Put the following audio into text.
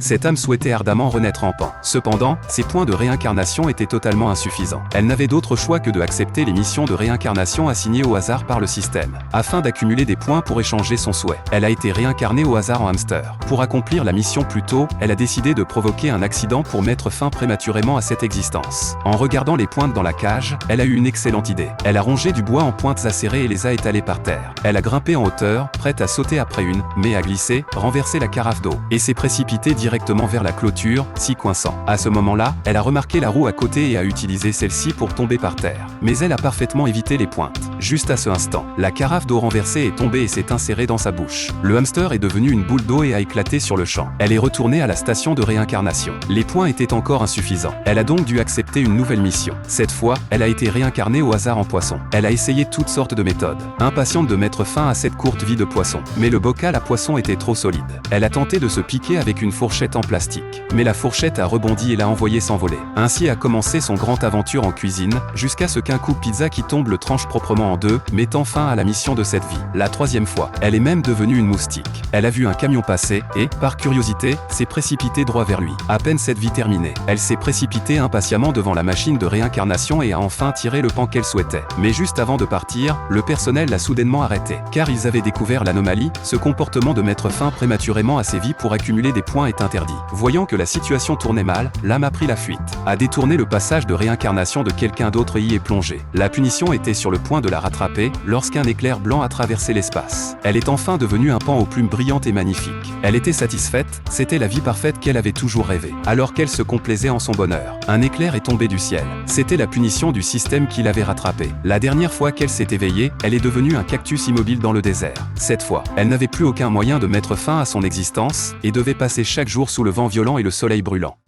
Cette âme souhaitait ardemment renaître en Pan. Cependant, ses points de réincarnation étaient totalement insuffisants. Elle n'avait d'autre choix que de accepter les missions de réincarnation assignées au hasard par le système, afin d'accumuler des points pour échanger son souhait. Elle a été réincarnée au hasard en hamster. Pour accomplir la mission plus tôt, elle a décidé de provoquer un accident pour mettre fin prématurément à cette existence. En regardant les pointes dans la cage, elle a eu une excellente idée. Elle a rongé du bois en pointes acérées et les a étalées par terre. Elle a grimpé en hauteur, prête à sauter après une, mais a glissé, renversé la carafe d'eau, et s'est précipitée directement vers la clôture, s'y coinçant. À ce moment-là, elle a remarqué la roue à côté et a utilisé celle-ci pour tomber par terre. Mais elle a parfaitement évité les pointes. Juste à ce instant, la carafe d'eau renversée est tombée et s'est insérée dans sa bouche. Le hamster est devenu une boule d'eau et a éclaté sur le champ. Elle est retournée à la station de réincarnation. Les points étaient encore insuffisants. Elle a donc dû accepter une nouvelle mission. Cette fois, elle a été réincarnée au hasard en poisson. Elle a essayé toutes sortes de méthodes, impatiente de mettre fin à cette courte vie de poisson. Mais le bocal à poisson était trop solide. Elle a tenté de se piquer avec une fourchette en plastique. Mais la fourchette a rebondi et l'a envoyé s'envoler. Ainsi a commencé son grand aventure en cuisine, jusqu'à ce qu'un coup de pizza qui tombe le tranche proprement en deux, mettant fin à la mission de cette vie. La troisième fois, elle est même devenue une moustique. Elle a vu un camion passer et, par curiosité, s'est précipitée droit vers lui. À peine cette vie terminée, elle s'est précipitée impatiemment devant la machine de réincarnation et a enfin tiré le pan qu'elle souhaitait. Mais juste avant de partir, le personnel l'a soudainement arrêté, car ils avaient découvert l'anomalie. Ce comportement de mettre fin prématurément à ses vies pour accumuler des points est interdit. Voyant que la situation tournait mal, l'âme a pris la fuite, a détourné le passage de réincarnation de quelqu'un d'autre et y est plongée. La punition était sur le point de la rattraper, lorsqu'un éclair blanc a traversé l'espace. Elle est enfin devenue un pan aux plumes brillantes et magnifiques. Elle était satisfaite, c'était la vie parfaite qu'elle avait toujours rêvée. Alors qu'elle se complaisait en son bonheur, un éclair est tombé du ciel. C'était la punition du système qui l'avait rattrapée. La dernière fois qu'elle s'est éveillée, elle est devenue un cactus immobile dans le désert. Cette fois, elle n'avait plus aucun moyen de mettre fin à son existence, et devait passer chaque jour sous le vent violent et le soleil brûlant.